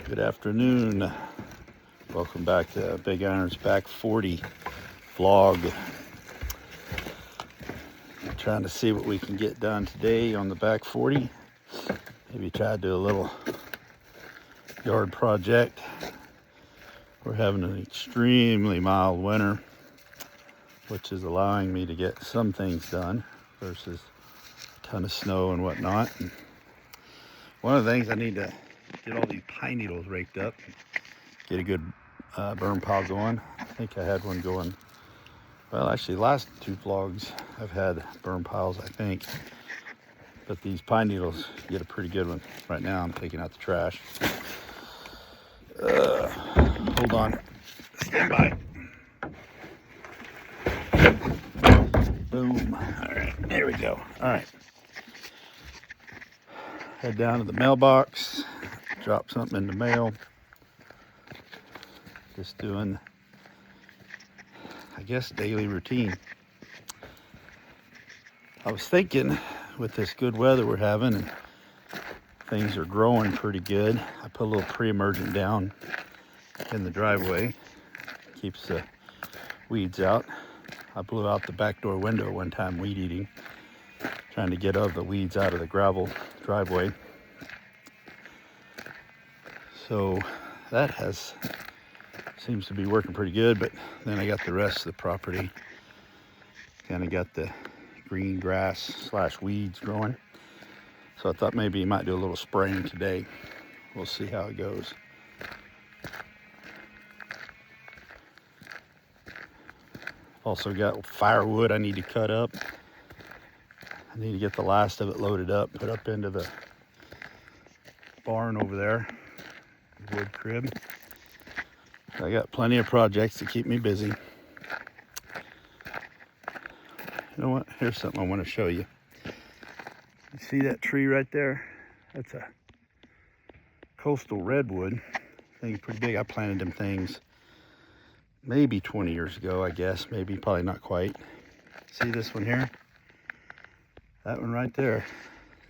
Good afternoon. Welcome back to Big Iron's Back 40 vlog. I'm trying to see what we can get done today on the Back 40. Maybe try to do a little yard project. We're having an extremely mild winter, which is allowing me to get some things done versus a ton of snow and whatnot. And one of the things I need to get all these pine needles raked up, get a good burn pile going. I think I had one going, well, actually last two vlogs I've had burn piles, I think, but these pine needles get a pretty good one. Right now I'm taking out the trash. Hold on, stand by. Boom. All right, there we go. All right, head down to the mailbox, drop something in the mail. Just doing, I guess, daily routine. I was thinking, with this good weather we're having and things are growing pretty good, I put a little pre-emergent down in the driveway, keeps the weeds out. I blew out the back door window one time weed eating, trying to get all the weeds out of the gravel driveway. So that seems to be working pretty good, but then I got the rest of the property. Kind of got the green grass / weeds growing. So I thought maybe you might do a little spraying today. We'll see how it goes. Also got firewood I need to cut up. I need to get the last of it loaded up, put up into the barn over there, wood crib. I got plenty of projects to keep me busy. You know what? Here's something I want to show you. You see that tree right there? That's a coastal redwood. Thing's pretty big. I planted them things maybe 20 years ago, I guess. Maybe, probably not quite. See this one here? That one right there.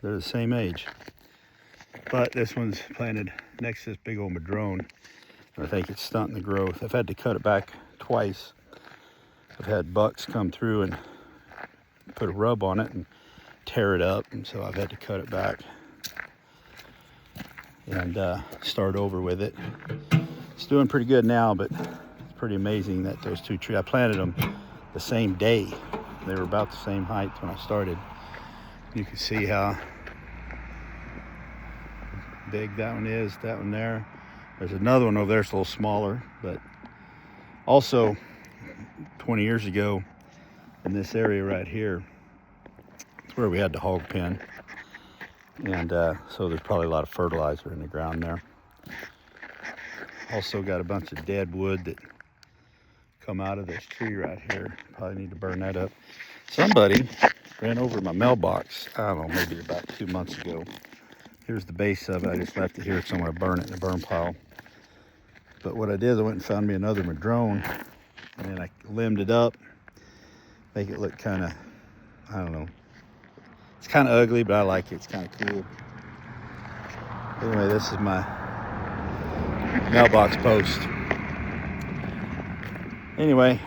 They're the same age. But this one's planted next to this big old madrone. I think it's stunting the growth. I've had to cut it back twice. I've had bucks come through and put a rub on it and tear it up, and so I've had to cut it back and start over with it. It's doing pretty good now, but it's pretty amazing that those two trees, I planted them the same day. They were about the same height when I started. You can see how big that one is, that one there. There's another one over there, it's a little smaller, but also 20 years ago in this area right here, it's where we had the hog pen. And so there's probably a lot of fertilizer in the ground there. Also got a bunch of dead wood that come out of this tree right here. Probably need to burn that up. Somebody ran over my mailbox, I don't know, maybe about 2 months ago. Here's the base of it. I just left it here somewhere, burn it in a burn pile. But what I did, I went and found me another madrone, and then I limbed it up, make it look kind of, I don't know. It's kind of ugly, but I like it. It's kind of cool. Anyway, this is my mailbox post. Anyway,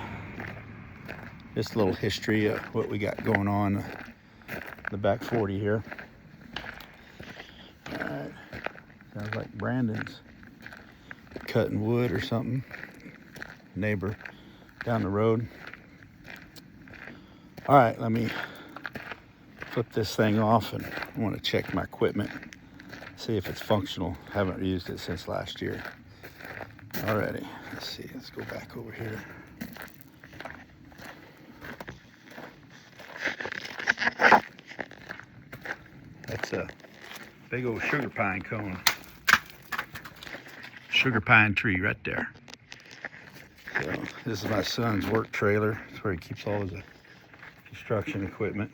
just a little history of what we got going on the Back 40 here. All right, sounds like Brandon's cutting wood or something. Neighbor down the road. All right, let me flip this thing off, and I want to check my equipment, see if it's functional. Haven't used it since last year. Alrighty, let's see, let's go back over here. That's a big old sugar pine cone. Sugar pine tree right there. So this is my son's work trailer. It's where he keeps all his construction equipment.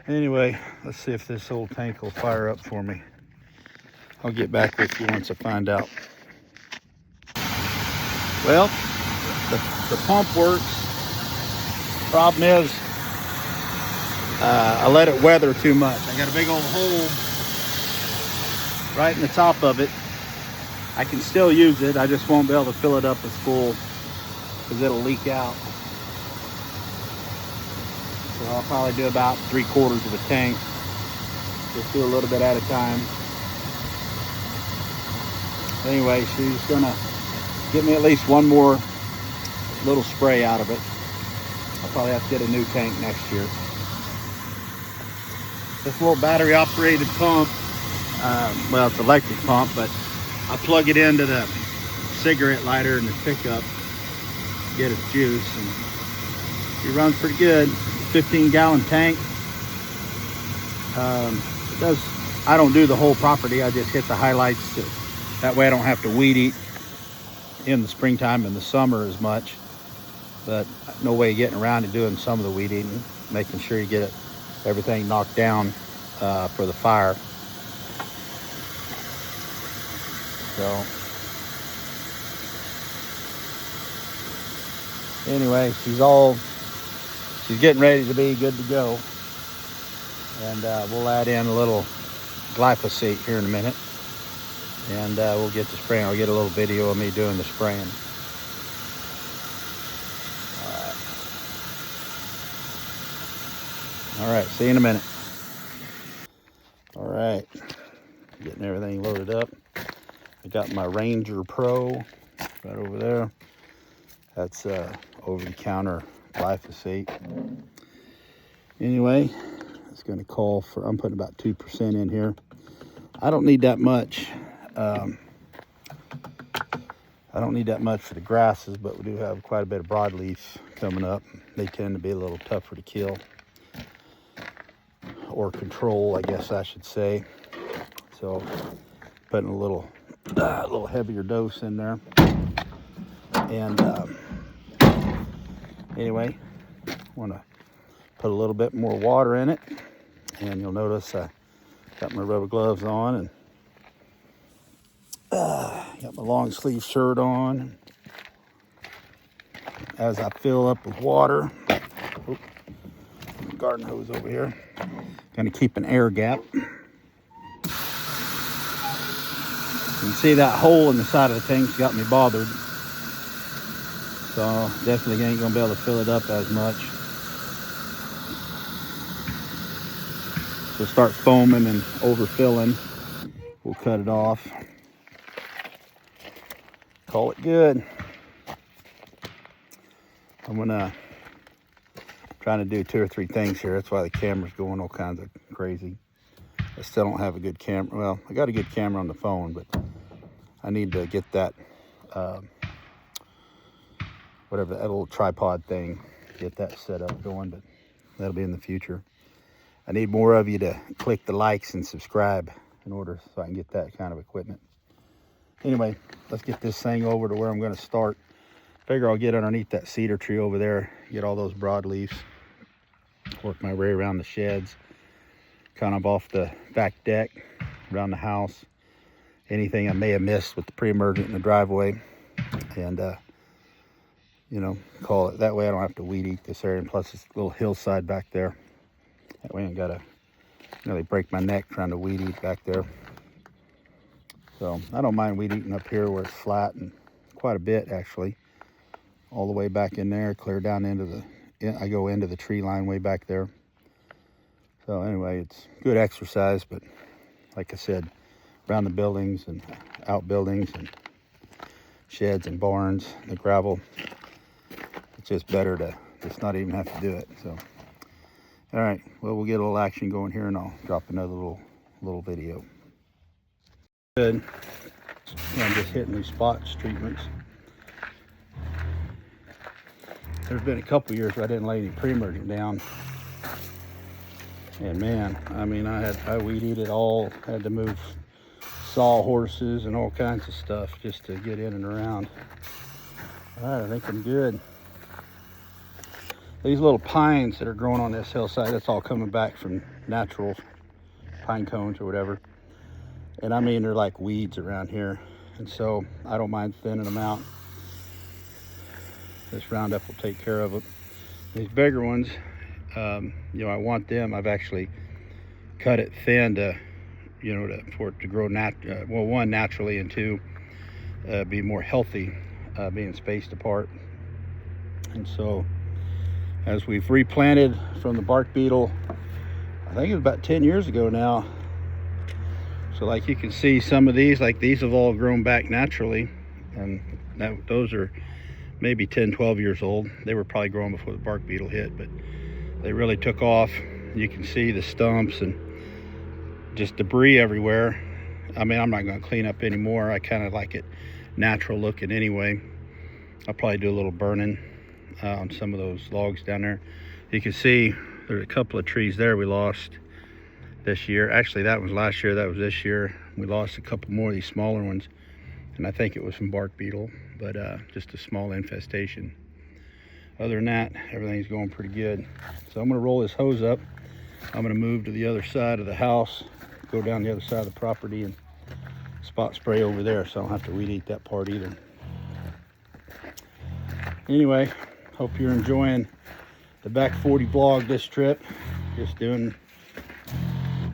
Anyway, let's see if this old tank will fire up for me. I'll get back with you once I find out. Well, the pump works. Problem is, I let it weather too much. I got a big old hole right in the top of it. I can still use it. I just won't be able to fill it up as full because it'll leak out. So I'll probably do about 3/4 of a tank. Just do a little bit at a time. Anyway, she's gonna give me at least one more little spray out of it. I'll probably have to get a new tank next year. This little battery operated pump, well, it's an electric pump, but I plug it into the cigarette lighter in the pickup, get its juice, and it runs pretty good. 15-gallon tank. It does. I don't do the whole property. I just hit the highlights. That way I don't have to weed eat in the springtime and the summer as much. But no way of getting around to doing some of the weed eating, making sure you get everything knocked down for the fire. So anyway, she's getting ready to be good to go. And we'll add in a little glyphosate here in a minute. And we'll get the spraying. I'll get a little video of me doing the spraying. All right, see you in a minute. All right, getting everything loaded up. I got my Ranger Pro right over there. That's over-the-counter glyphosate. Anyway, it's going to call for, I'm putting about 2% in here. I don't need that much. I don't need that much for the grasses, but we do have quite a bit of broadleaf coming up. They tend to be a little tougher to kill or control, I guess I should say. So putting a little heavier dose in there. And anyway, want to put a little bit more water in it. And you'll notice I got my rubber gloves on and got my long sleeve shirt on. As I fill up with water, garden hose over here, gonna keep an air gap. You can see that hole in the side of the tank's got me bothered. So definitely ain't gonna be able to fill it up as much. So start foaming and overfilling, we'll cut it off. Call it good. I'm trying to do 2 or 3 things here. That's why the camera's going all kinds of crazy. I still don't have a good camera. Well, I got a good camera on the phone, but I need to get that, whatever, that little tripod thing, get that set up going, but that'll be in the future. I need more of you to click the likes and subscribe in order so I can get that kind of equipment. Anyway, let's get this thing over to where I'm going to start. Figure I'll get underneath that cedar tree over there, get all those broadleaves, work my way around the sheds, kind of off the back deck, around the house, anything I may have missed with the pre-emergent in the driveway, and you know, call it. That way I don't have to weed eat this area, and plus it's a little hillside back there. That way I ain't gotta really break my neck trying to weed eat back there. So I don't mind weed eating up here where it's flat, and quite a bit actually. All the way back in there, clear down into the, I go into the tree line way back there. So anyway, it's good exercise, but like I said, around the buildings and outbuildings and sheds and barns, the gravel, it's just better to just not even have to do it. So, all right, well, we'll get a little action going here and I'll drop another little video. Good. I'm just hitting these spots treatments. There's been a couple years where I didn't lay any pre-emergent down. And man, I mean, I weed eat it all, had to move saw horses and all kinds of stuff just to get in and around. All right, I think I'm good. These little pines that are growing on this hillside, that's all coming back from natural pine cones or whatever. And I mean, they're like weeds around here. And so I don't mind thinning them out. This Roundup will take care of it. These bigger ones, you know, I want them. I've actually cut it thin to you know, for it to grow well, one, naturally, and two, be more healthy, being spaced apart. And so as we've replanted from the bark beetle, I think it was about 10 years ago now. So like you can see, some of these, like these have all grown back naturally, and those are maybe 10, 12 years old. They were probably growing before the bark beetle hit, but they really took off. You can see the stumps and just debris everywhere. I mean, I'm not going to clean up anymore. I kind of like it natural looking anyway. I'll probably do a little burning on some of those logs down there. You can see there's a couple of trees there we lost this year. Actually, that was last year, that was this year. We lost a couple more of these smaller ones, and I think it was from bark beetle, but just a small infestation. Other than that, everything's going pretty good. So I'm going to roll this hose up. I'm going to move to the other side of the house, go down the other side of the property, and spot spray over there, so I don't have to weed eat that part either. Anyway, hope you're enjoying the back 40 vlog this trip. Just doing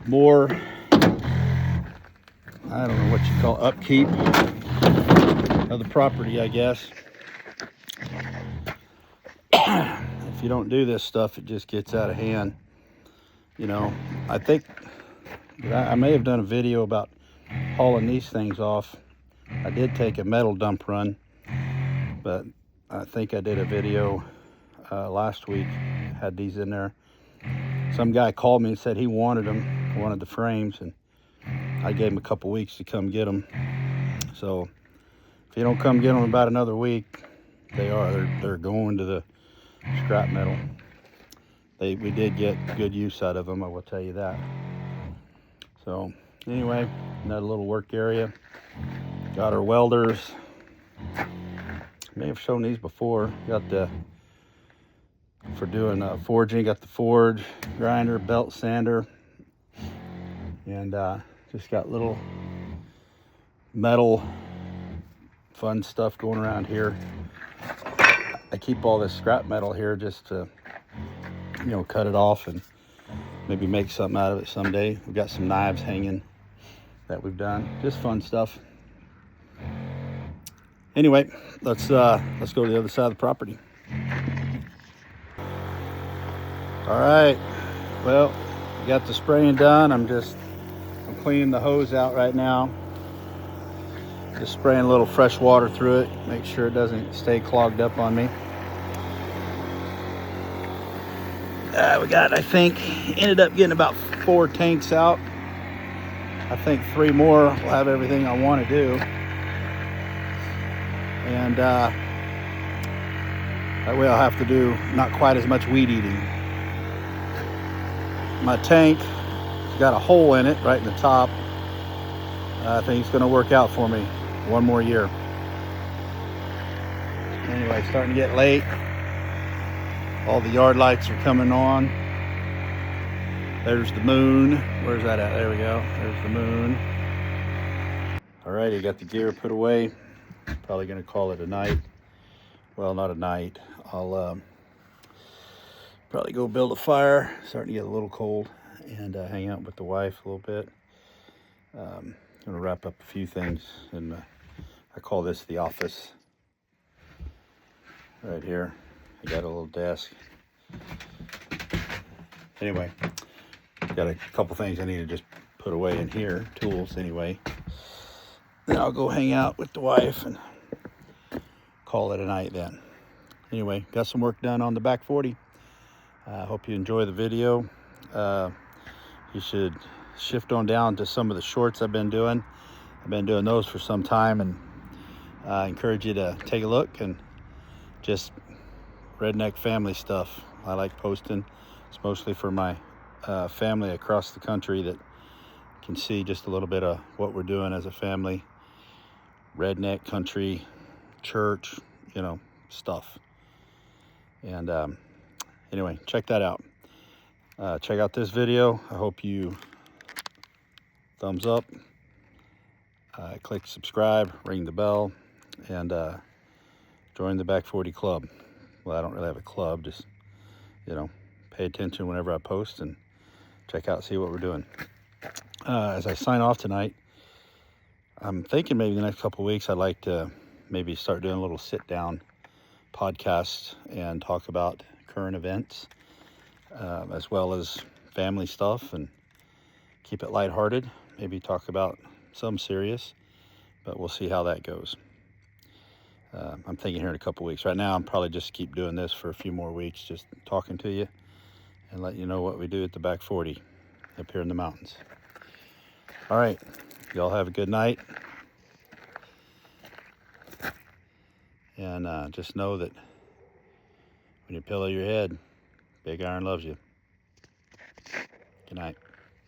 more, I don't know what you call upkeep of the property, I guess. If you don't do this stuff, it just gets out of hand. You know, I think I may have done a video about hauling these things off. I did take a metal dump run, but I think I did a video last week, had these in there. Some guy called me and said he wanted them, wanted the frames, and I gave him a couple weeks to come get them. So if you don't come get them in about another week, they're going to the scrap metal. We did get good use out of them, I will tell you that. So anyway, another little work area. Got our welders. May have shown these before. Got for doing forging, got the forge, grinder, belt sander, and just got little metal fun stuff going around here. I keep all this scrap metal here just to, you know, cut it off and maybe make something out of it someday. We've got some knives hanging that we've done. Just fun stuff. Anyway, let's go to the other side of the property. All right, well, got the spraying done. I'm cleaning the hose out right now. Just spraying a little fresh water through it, make sure it doesn't stay clogged up on me. We got, I think, ended up getting about 4 tanks out. I think 3 more will have everything I want to do. And that way I'll have to do not quite as much weed eating. My tank got a hole in it right in the top. I think it's going to work out for me one more year. Anyway, starting to get late. All the yard lights are coming on. There's the moon. Where's that at? There we go. There's the moon. Alrighty, got the gear put away. Probably going to call it a night. Well, not a night. I'll probably go build a fire. Starting to get a little cold, and hang out with the wife a little bit. Going to wrap up a few things, and I call this the office. Right here, I got a little desk. Anyway, got a couple things I need to just put away in here, tools anyway. Then I'll go hang out with the wife and call it a night then. Anyway, got some work done on the back 40. I hope you enjoy the video. You should shift on down to some of the shorts I've been doing. I've been doing those for some time, and I encourage you to take a look, and just redneck family stuff I like posting. It's mostly for my family across the country that can see just a little bit of what we're doing as a family. Redneck country, church, you know, stuff. And anyway, check that out. Check out this video. I hope you thumbs up, click subscribe, ring the bell, and join the Back 40 Club. Well, I don't really have a club, just, you know, pay attention whenever I post and check out, see what we're doing. as I sign off tonight, I'm thinking maybe the next couple of weeks I'd like to maybe start doing a little sit-down podcast and talk about current events, as well as family stuff, and keep it lighthearted. Maybe talk about some serious, but we'll see how that goes. I'm thinking here in a couple weeks. Right now, I'm probably just keep doing this for a few more weeks, just talking to you and let you know what we do at the back 40 up here in the mountains. All right, y'all have a good night. And just know that when you pillow your head, Big Iron loves you. Good night.